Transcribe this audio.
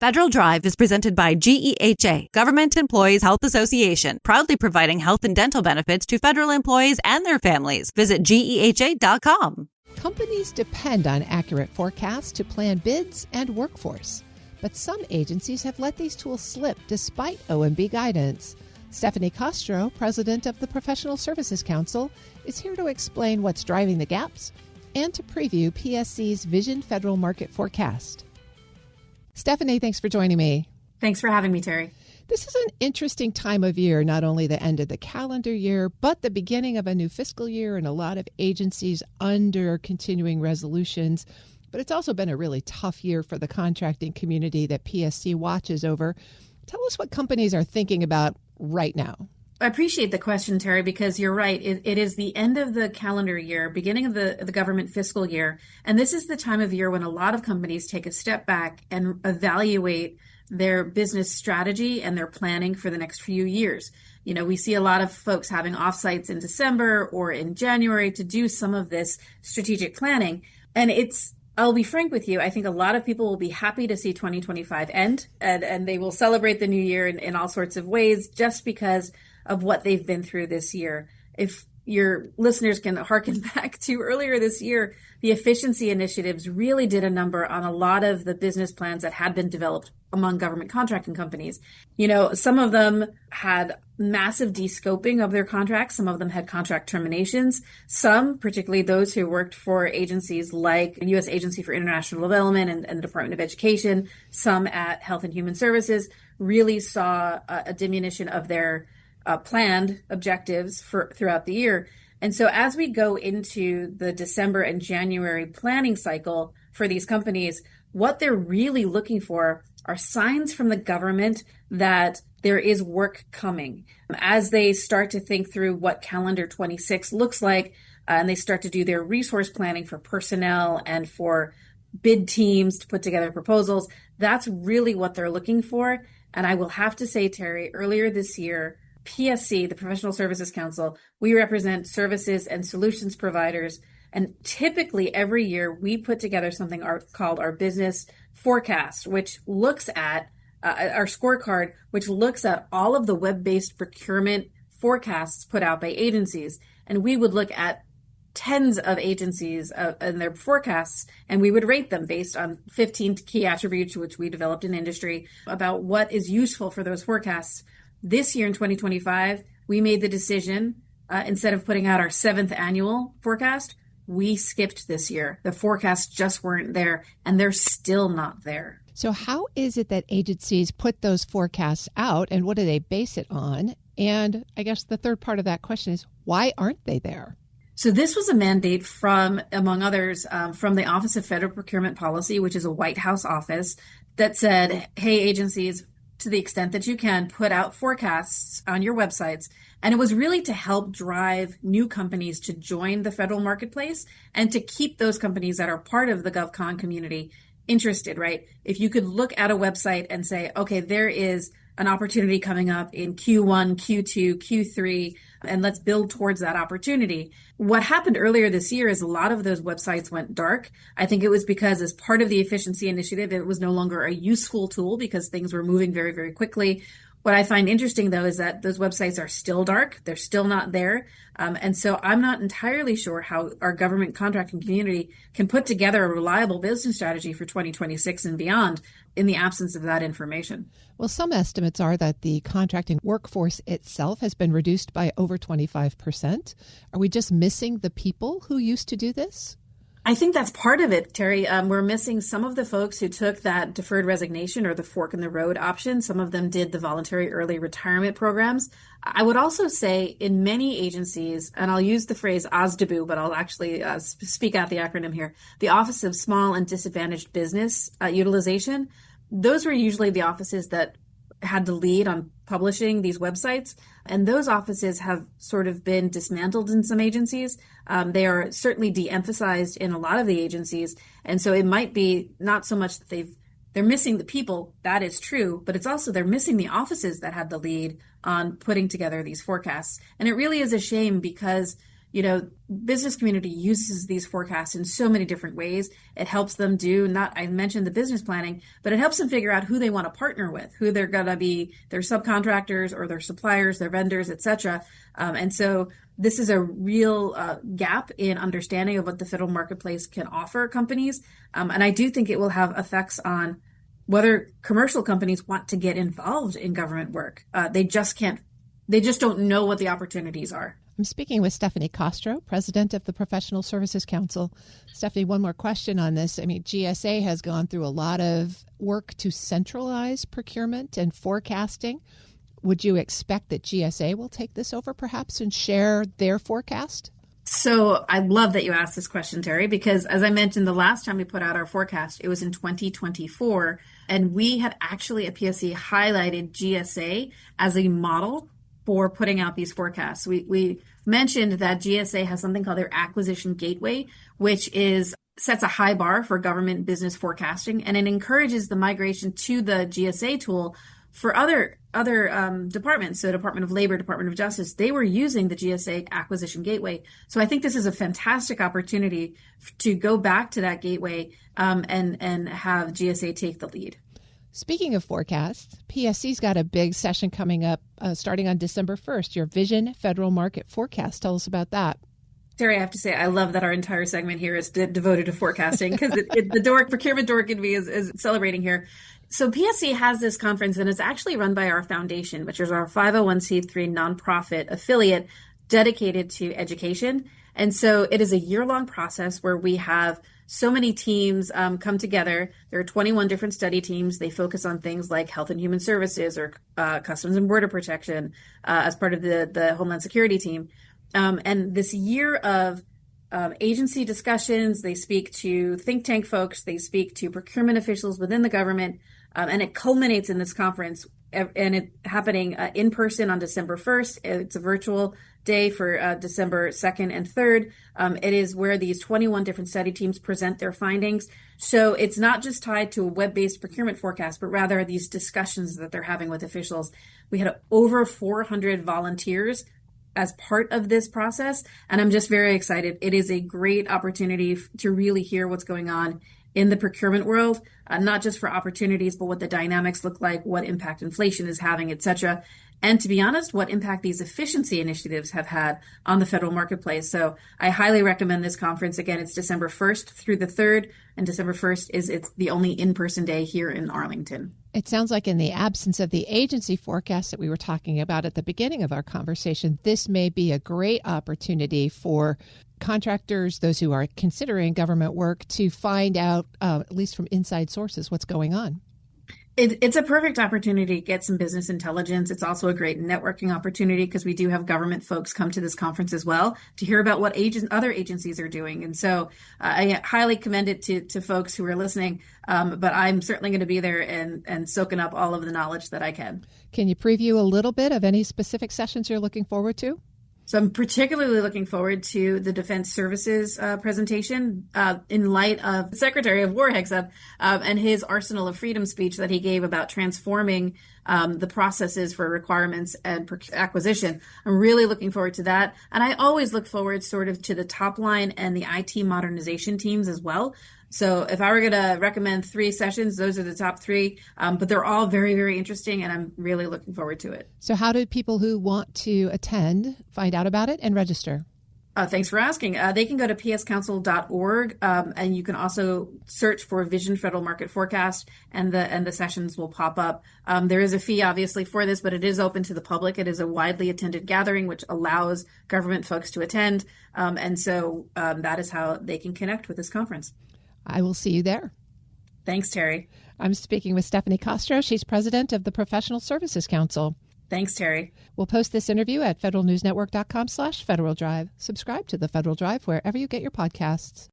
Federal Drive is presented by GEHA, Government Employees Health Association, proudly providing health and dental benefits to federal employees and their families. Visit GEHA.com. Companies depend on accurate forecasts to plan bids and workforce, but some agencies have let these tools slip despite OMB guidance. Stephanie Kostro, president of the Professional Services Council, is here to explain what's driving the gaps and to preview PSC's Vision Federal Market Forecast. Stephanie, thanks for joining me. Thanks for having me, Terry. This is an interesting time of year, not only the end of the calendar year, but the beginning of a new fiscal year and a lot of agencies under continuing resolutions. But it's also been a really tough year for the contracting community that PSC watches over. Tell us what companies are thinking about right now. I appreciate the question, Terry, because you're right. It is the end of the calendar year, beginning of the government fiscal year. And this is the time of year when a lot of companies take a step back and evaluate their business strategy and their planning for the next few years. You know, we see a lot of folks having offsites in December or in January to do some of this strategic planning. And I'll be frank with you, I think a lot of people will be happy to see 2025 end, and they will celebrate the new year in all sorts of ways just because of what they've been through this year. If your listeners can harken back to earlier this year, the efficiency initiatives really did a number on a lot of the business plans that had been developed among government contracting companies. You know, some of them had massive descoping of their contracts. Some of them had contract terminations. Some, particularly those who worked for agencies like the U.S. Agency for International Development and the Department of Education, some at Health and Human Services, really saw a diminution of their planned objectives throughout the year. And so as we go into the December and January planning cycle for these companies, what they're really looking for are signs from the government that there is work coming. As they start to think through what calendar 26 looks like, and they start to do their resource planning for personnel and for bid teams to put together proposals, that's really what they're looking for. And I will have to say, Terry, earlier this year, PSC, the Professional Services Council, we represent services and solutions providers. And typically every year we put together something called our business forecast, which looks at our scorecard, which looks at all of the web-based procurement forecasts put out by agencies. And we would look at tens of agencies and their forecasts, and we would rate them based on 15 key attributes, which we developed in industry, about what is useful for those forecasts. This year in 2025, we made the decision, instead of putting out our 7th annual forecast, we skipped this year. The forecasts just weren't there, and they're still not there. So how is it that agencies put those forecasts out, and what do they base it on? And I guess the third part of that question is, why aren't they there? So this was a mandate from, among others, from the Office of Federal Procurement Policy, which is a White House office, that said, hey, agencies, to the extent that you can, put out forecasts on your websites. And it was really to help drive new companies to join the federal marketplace and to keep those companies that are part of the GovCon community interested, right? If you could look at a website and say, okay, there is an opportunity coming up in Q1, Q2, Q3, and let's build towards that opportunity. What happened earlier this year is a lot of those websites went dark. I think it was because as part of the efficiency initiative, it was no longer a useful tool because things were moving very, very quickly. What I find interesting, though, is that those websites are still dark. They're still not there. And so I'm not entirely sure how our government contracting community can put together a reliable business strategy for 2026 and beyond in the absence of that information. Well, some estimates are that the contracting workforce itself has been reduced by over 25%. Are we just missing the people who used to do this? I think that's part of it, Terry. We're missing some of the folks who took that deferred resignation or the fork in the road option. Some of them did the voluntary early retirement programs. I would also say in many agencies, and I'll use the phrase OSDBU, but I'll actually speak out the acronym here, the Office of Small and Disadvantaged Business Utilization. Those were usually the offices that had the lead on publishing these websites. And those offices have sort of been dismantled in some agencies. They are certainly de-emphasized in a lot of the agencies. And so it might be not so much that they're missing the people, that is true, but it's also they're missing the offices that had the lead on putting together these forecasts. And it really is a shame because, business community uses these forecasts in so many different ways. It helps them do, I mentioned the business planning, but it helps them figure out who they want to partner with, who they're going to be, their subcontractors or their suppliers, their vendors, etc. And so this is a real gap in understanding of what the federal marketplace can offer companies. And I do think it will have effects on whether commercial companies want to get involved in government work. They just don't know what the opportunities are. I'm speaking with Stephanie Kostro, president of the Professional Services Council. Stephanie, one more question on this. I mean, GSA has gone through a lot of work to centralize procurement and forecasting. Would you expect that GSA will take this over perhaps and share their forecast? So I love that you asked this question, Terry, because as I mentioned, the last time we put out our forecast, it was in 2024, and we had actually at PSC highlighted GSA as a model for putting out these forecasts. We mentioned that GSA has something called their acquisition gateway, which sets a high bar for government business forecasting, and it encourages the migration to the GSA tool for other departments. So Department of Labor, Department of Justice, they were using the GSA acquisition gateway. So I think this is a fantastic opportunity to go back to that gateway and have GSA take the lead. Speaking of forecasts, PSC's got a big session coming up starting on December 1st, your Vision Federal Market Forecast. Tell us about that. Terry, I have to say, I love that our entire segment here is devoted to forecasting because the procurement dork in me is celebrating here. So PSC has this conference, and it's actually run by our foundation, which is our 501c3 nonprofit affiliate dedicated to education. And so it is a year-long process where we have so many teams come together. There are 21 different study teams. They focus on things like health and human services or customs and border protection as part of the Homeland Security team. And this year of agency discussions, they speak to think tank folks, they speak to procurement officials within the government, and it culminates in this conference, and it happening in person on December 1st. It's a virtual day for December 2nd and 3rd. It is where these 21 different study teams present their findings. So it's not just tied to a web-based procurement forecast, but rather these discussions that they're having with officials. We had over 400 volunteers as part of this process, and I'm just very excited. It is a great opportunity to really hear what's going on in the procurement world, not just for opportunities, but what the dynamics look like, what impact inflation is having, et cetera. And to be honest, what impact these efficiency initiatives have had on the federal marketplace. So I highly recommend this conference. Again, it's December 1st through the 3rd, and December 1st it's the only in-person day here in Arlington. It sounds like in the absence of the agency forecast that we were talking about at the beginning of our conversation, this may be a great opportunity for contractors, those who are considering government work, to find out, at least from inside sources, what's going on. It's a perfect opportunity to get some business intelligence. It's also a great networking opportunity because we do have government folks come to this conference as well to hear about what other agencies are doing. And so I highly commend it to folks who are listening, but I'm certainly going to be there and soaking up all of the knowledge that I can. Can you preview a little bit of any specific sessions you're looking forward to? So I'm particularly looking forward to the Defense Services presentation in light of the Secretary of War Hegseth and his Arsenal of Freedom speech that he gave about transforming the processes for requirements and acquisition. I'm really looking forward to that. And I always look forward sort of to the top line and the IT modernization teams as well. So if I were going to recommend 3 sessions, those are the top 3, but they're all very, very interesting, and I'm really looking forward to it. So how do people who want to attend find out about it and register? Thanks for asking. They can go to pscouncil.org, and you can also search for Vision Federal Market Forecast, and the sessions will pop up. There is a fee, obviously, for this, but it is open to the public. It is a widely attended gathering, which allows government folks to attend, and so that is how they can connect with this conference. I will see you there. Thanks, Terry. I'm speaking with Stephanie Kostro. She's president of the Professional Services Council. Thanks, Terry. We'll post this interview at federalnewsnetwork.com/Federal Drive. Subscribe to the Federal Drive wherever you get your podcasts.